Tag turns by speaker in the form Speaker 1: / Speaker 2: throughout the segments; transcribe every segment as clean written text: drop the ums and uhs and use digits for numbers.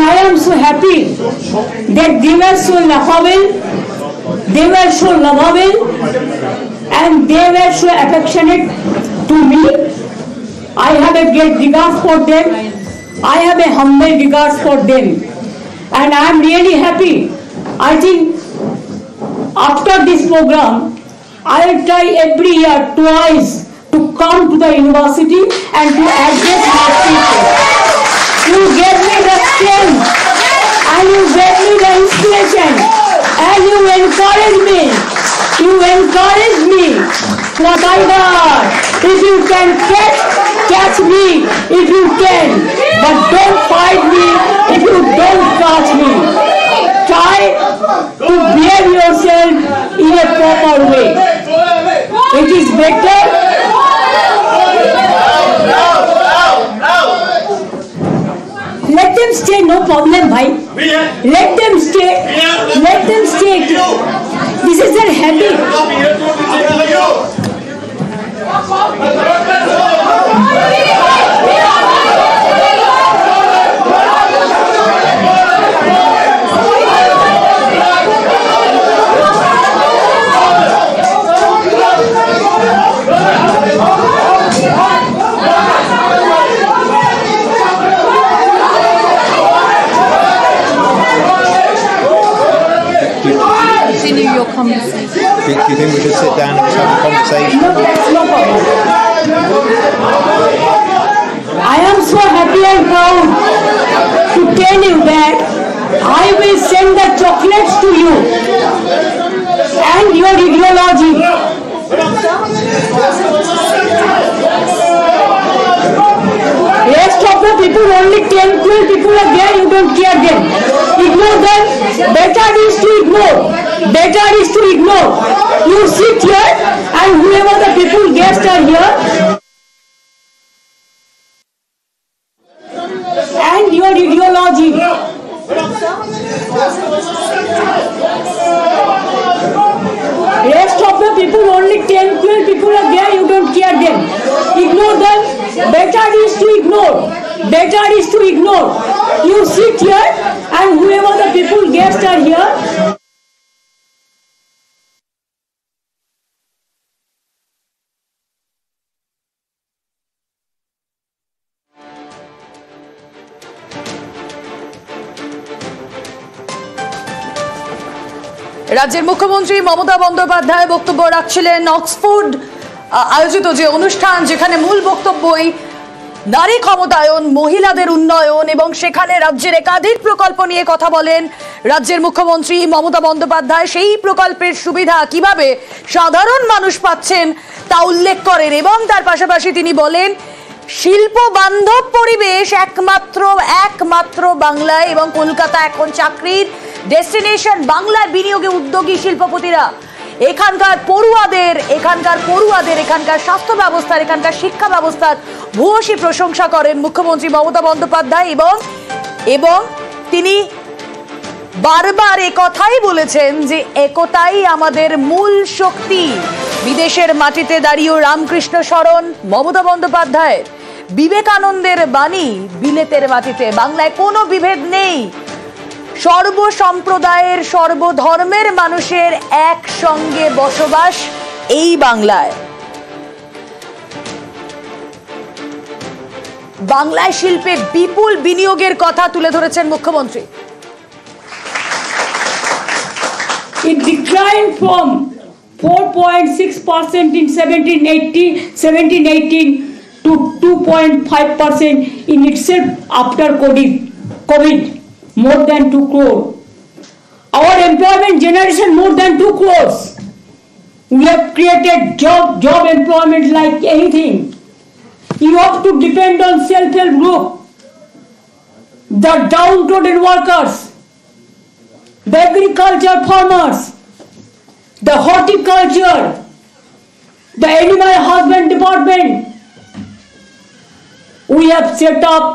Speaker 1: I am so happy that they were so lovable, and they were so affectionate to me. I have a great regard for them. I have a humble regard for them, and I am really happy. I think after this program, I will try every year twice to come to the university and to address my people. You gave me the strength, and you gave me the inspiration, and you encouraged me. Whatever. If you can catch me, if you can, but don't fight me if you don't catch me. Try to behave yourself in a proper way. It is better. Let them stay, no problem, bhai. Let them stay. This is their habit.
Speaker 2: Continue your conversation.
Speaker 3: Do you think we should sit down and just have a conversation?
Speaker 1: No, that's no problem. I am so happy and proud to tell you that I will send the chocolates to you and your ideology. Rest of the people, only 10, 12 people are there, you don't care them. Ignore them. Better is to ignore. You sit here and whoever the people guests are here and your ideology. Rest of the people, only 10, 12 people are there, you don't care them. Ignore them. Better is to ignore. You sit here and whoever the people guests are here.
Speaker 2: রাজ্যের মুখ্যমন্ত্রী মমতা বন্দ্যোপাধ্যায় বক্তব্য রাখছিলেন Oxford আয়োজিত যে অনুষ্ঠান, যেখানে মূল বক্তব্যই নারী ক্ষমতায়ন, মহিলাদের উন্নয়ন, এবং সেখানে রাজ্যের একাধিক প্রকল্প নিয়ে কথা বলেন রাজ্যের মুখ্যমন্ত্রী মমতা বন্দ্যোপাধ্যায়। সেই প্রকল্পের সুবিধা কিভাবে সাধারণ মানুষ পাচ্ছেন তা উল্লেখ করেন, এবং তার পাশাপাশি তিনি বলেন শিল্প বান্ধব পরিবেশ একমাত্র বাংলায়, এবং কলকাতা এখন চাকরির ডেস্টিনেশন। বাংলার বিনিয়োগে উদ্যোগী শিল্পপতিরা এখানকার পড়ুয়াদের, এখানকার স্বাস্থ্য ব্যবস্থার, এখানকার শিক্ষা ব্যবস্থার ভূয়সী প্রশংসা করেন মুখ্যমন্ত্রী মমতা বন্দ্যোপাধ্যায়, এবং তিনি বারবার একথাই বলেছেন যে একতাই আমাদের মূল শক্তি। বিদেশের মাটিতে দাঁড়িয়েও রামকৃষ্ণ স্মরণ মমতা বন্দ্যোপাধ্যায়ের, বিবেকানন্দের বাণী বিলেতের মাটিতে। বাংলায় কোনো বিভেদ নেই, সর্বসম্প্রদায়ের সর্বধর্মের মানুষের একসঙ্গে বসবাস এই বাংলায়। বাংলায় শিল্পে বিপুল বিনিয়োগের কথা তুলে ধরেছেন মুখ্যমন্ত্রী।
Speaker 1: It declined from 4.6% in 1718 to 2.5% in itself after COVID. More than 2 crore. Our employment generation more than 2 crores. We have created job employment like anything. You have to depend on self-help group, the downtrodden workers, the agriculture farmers, the horticulture, the animal husband department. We have set up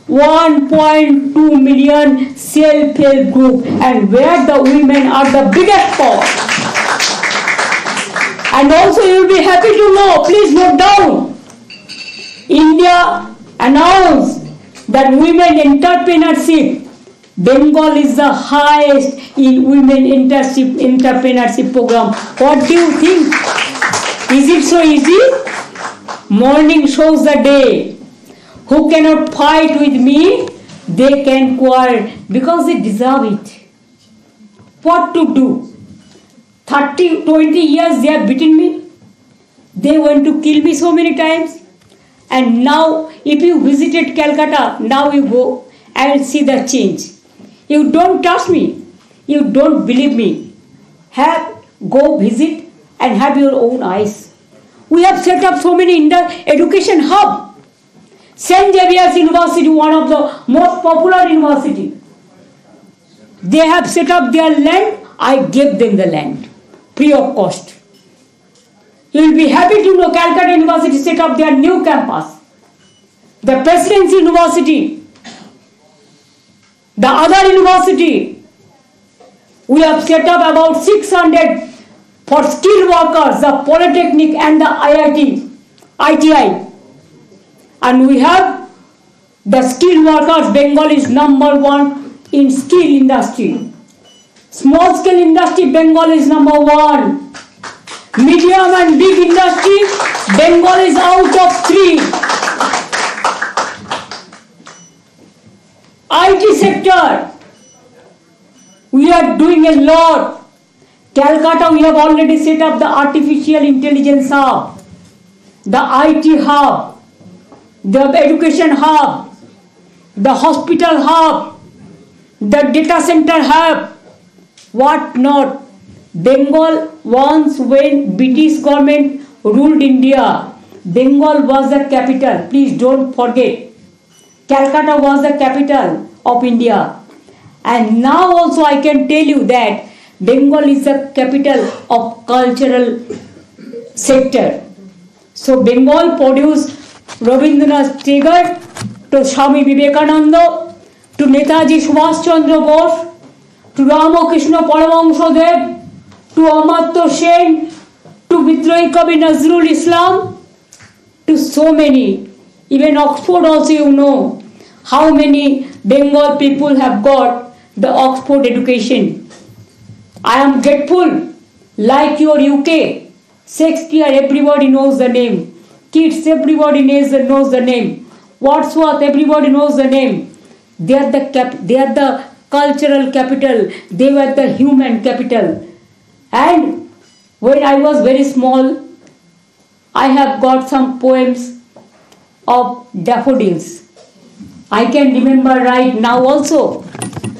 Speaker 1: 1.2 million self-help group, and where the women are the biggest part. And also you will be happy to know, please note down, India announced that women entrepreneurship Bengal is the highest in women entrepreneurship program. What do you think? Is it so easy? Morning shows the day. Who cannot fight with me, they can quarrel because they deserve it. What to do? 30, 20 years they have beaten me. They want to kill me so many times. And now, if you visited Calcutta, now you go and see the change. You don't trust me. You don't believe me. Go visit and have your own eyes. We have set up so many education hubs. St. Xavier's University, one of the most popular university. They have set up their land. I gave them the land, free of cost. You will be happy to know Calcutta University set up their new campus. The Presidency University, the other university, we have set up about 600 for skilled workers, the Polytechnic and the ITI. And we have the skilled workers. Bengal is #1 in skill industry. Small scale industry, Bengal is #1. Medium and big industry, Bengal is out of 3. IT sector, we are doing a lot. Calcutta, we have already set up the artificial intelligence hub, the IT hub, the education hub, the hospital hub, the data center hub, what not. Bengal once, when British government ruled India, Bengal was the capital. Please don't forget. Calcutta was the capital of India. And now also I can tell you that Bengal is the capital of cultural sector. So Bengal produced Rabindranath Tagore, to Swami Vivekananda, to Netaji Subhash Chandra Bose, to Ramakrishna Paramahansa, to Amartya Sen, to Vidrohi Kavi Nazrul Islam, to so many. Even Oxford also, you know how many Bengal people have got the Oxford education. I am grateful, like your UK, Shakespeare, everybody knows the name. Keats, everybody knows the name. Wordsworth, everybody knows the name. They are the cultural capital. They were the human capital. And when I was very small, I have got some poems of daffodils. I can remember right now also.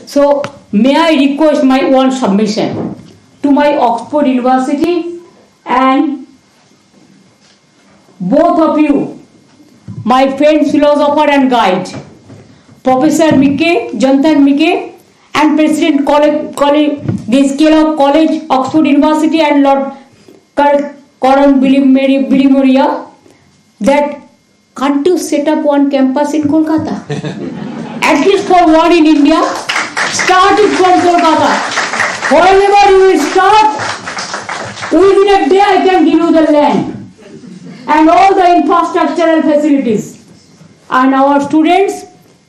Speaker 1: So may I request my one submission to my Oxford University and both of you, my friend, philosopher and guide, Professor Mike, Jonathan Mike, and President College, the Kellogg College, Oxford University, and Lord Karan Bilimoria, that can't you set up one campus in Kolkata? At least for one in India. Start it from Kolkata. Wherever you will start, within a day I can give you the land and all the infrastructural facilities. And our students,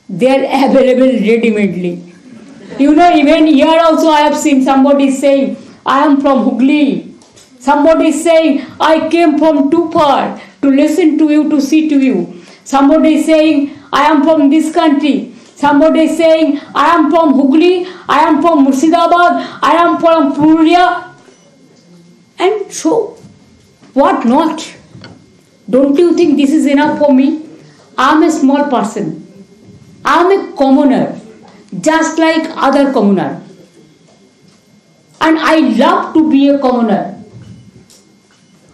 Speaker 1: they are available ready-madely. You know, even here also I have seen somebody saying, I am from Hooghly. Somebody is saying, I came from too far to listen to you, to see to you. Somebody is saying, I am from this country. Somebody is saying, I am from Hooghly, I am from Murshidabad, I am from Purulia. And so, what not? Don't you think this is enough for me? I am a small person. I am a commoner, just like other commoner. And I love to be a commoner.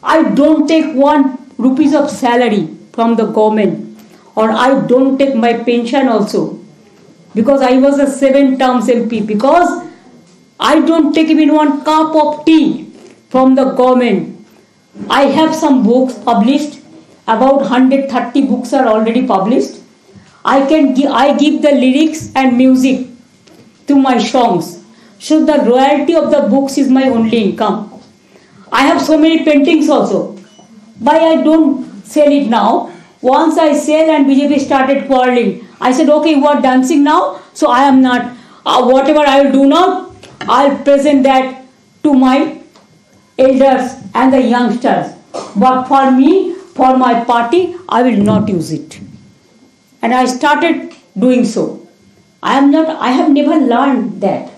Speaker 1: I don't take ₹1 of salary from the government, or I don't take my pension also, because I was a 7 terms MP, because I don't take even 1 cup of tea from the government. I have some books published, about 130 books are already published. I give the lyrics and music to my songs. So the royalty of the books is my only income. I have so many paintings also. But I don't sell it now. Once I sell and BJP started quarreling, I said, okay, you are dancing now, so I am not. whatever I will do now, I'll present that to my elders and the youngsters. But for me, for my party, I will not use it. And I started doing so. I have never learned that.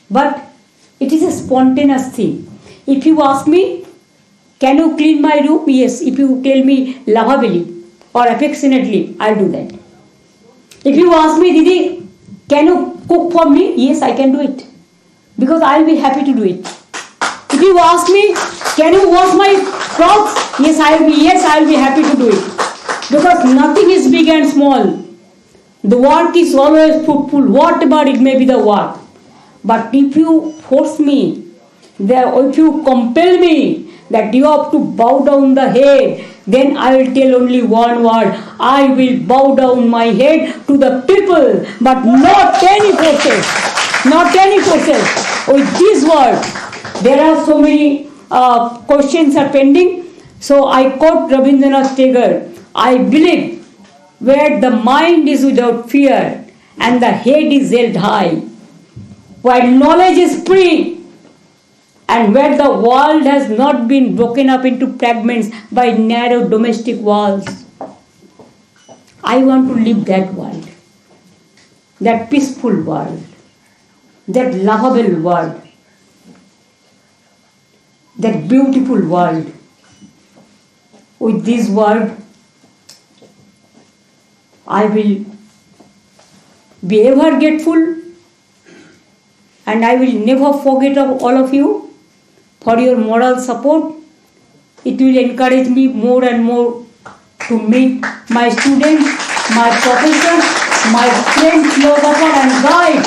Speaker 1: But it is a spontaneous thing. If you ask me, can you clean my room? Yes. If you tell me lovably or affectionately, I'll do that. If you ask me, Didi, can you cook for me? Yes, I can do it. Because I'll be happy to do it. If you ask me, can you wash my clothes? Yes, I'll be happy to do it. Because nothing is big and small. The work is always fruitful, whatever it may be the work. But if you force me, if you compel me that you have to bow down the head, then I will tell only one word. I will bow down my head to the people, but not any forces. Not any forces. With this word, there are so many questions are pending. So I quote Rabindranath Tagore. I believe where the mind is without fear and the head is held high, where knowledge is free, and where the world has not been broken up into fragments by narrow domestic walls. I want to live that world, that peaceful world, that lovable world, that beautiful world. With this word, I will be ever grateful, and I will never forget of all of you for your moral support. It will encourage me more and more to meet my students, my professors, my friends, philosopher and guide.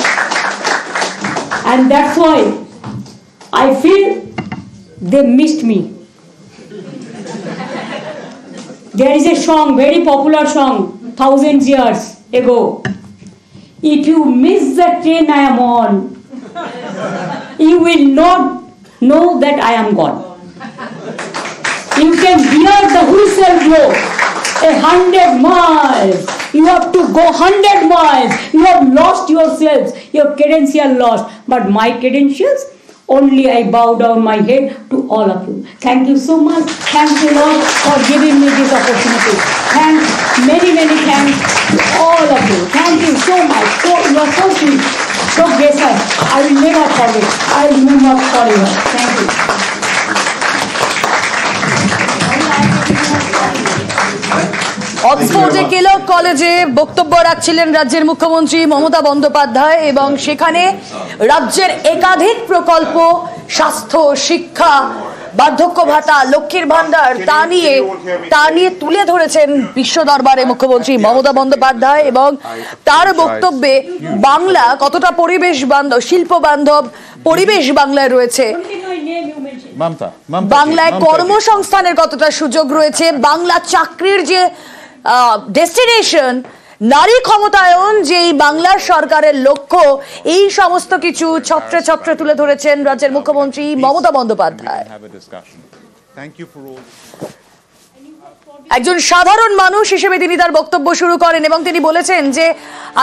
Speaker 1: And that's why I feel they missed me. There is a song, very popular song, thousands years ago. If you miss the train I am on, you will not know that I am gone. You can hear the whistle blow 100 miles. You have to go 100 miles. You have lost yourselves. Your credentials lost. But my credentials, only I bow down my head to all of you. Thank you so much. Thank you, Lord, for giving me this opportunity. Thanks, many, many thanks to all of you. Thank you so much. You are so sweet, so gracious. I will never forget. I will remember forever. Thank you.
Speaker 2: অক্সফোর্ডে Kellogg কলেজে বক্তব্য রাখছিলেন রাজ্যের মুখ্যমন্ত্রী মমতা বন্দ্যোপাধ্যায় এবং সেখানে রাজ্যের একাধিক প্রকল্প, স্বাস্থ্য, শিক্ষা, বার্ধক্য ভাতা, লক্ষ্মীর ভান্ডার তা নিয়ে তুলে ধরেছেন বিশ্ব দরবারে মুখ্যমন্ত্রী মমতা বন্দ্যোপাধ্যায় এবং তার বক্তব্যে বাংলা কতটা পরিবেশ বান্ধব, শিল্প বান্ধব পরিবেশ বাংলায় রয়েছে, বাংলায় কর্মসংস্থানের কতটা সুযোগ রয়েছে, বাংলা চাকরির যে ডেস্টিনেশন, নারী ক্ষমতায়ন যে এই বাংলার সরকারের লক্ষ্য, এই সমস্ত কিছু ছত্রে ছত্রে তুলে ধরেছেন রাজ্যের মুখ্যমন্ত্রী মমতা বন্দ্যোপাধ্যায়। একজন সাধারণ মানুষ হিসেবে তিনি তার বক্তব্য শুরু করেন এবং তিনি বলেছেন যে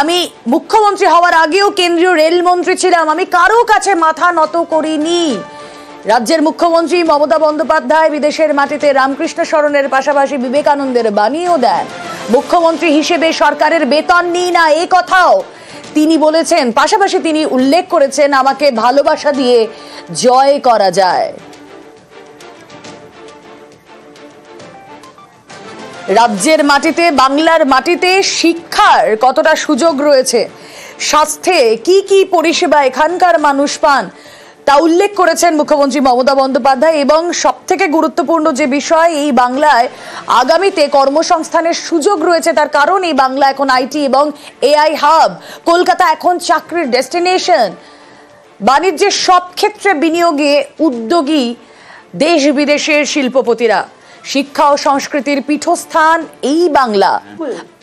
Speaker 2: আমি মুখ্যমন্ত্রী হওয়ার আগেও কেন্দ্রীয় রেলমন্ত্রী ছিলাম, আমি কারো কাছে মাথা নত করিনি। রাজ্যের মুখ্যমন্ত্রী মমতা বন্দ্যোপাধ্যায় বিদেশের মাটিতে রামকৃষ্ণ স্মরণের পাশাপাশি বিবেকানন্দের বাণীও দেন। মুখ্যমন্ত্রী হিসেবে সরকারের বেতন নিই না, এই কথাও তিনি বলেছেন। পাশাপাশি তিনি উল্লেখ করেছেন আমাকে ভালোবাসা দিয়ে জয় করা যায়। রাজ্যের মাটিতে, বাংলার মাটিতে শিক্ষার কতটা সুযোগ রয়েছে, স্বাস্থ্যে কি কি পরিষেবা এখানকার মানুষ পান তা উল্লেখ করেছেন মুখ্যমন্ত্রী মমতা বন্দ্যোপাধ্যায়। এবং সবথেকে গুরুত্বপূর্ণ যে বিষয়, এই বাংলায় আগামীতে কর্মসংস্থানের সুযোগ রয়েছে, তার কারণ এই বাংলা এখন আইটি এবং এআই হাব, কলকাতা এখন চাকরির ডেস্টিনেশন, বাণিজ্যের সব ক্ষেত্রে বিনিয়োগে উদ্যোগী দেশ বিদেশের শিল্পপতিরা, শিক্ষা ও সংস্কৃতির পীঠস্থান এই বাংলা।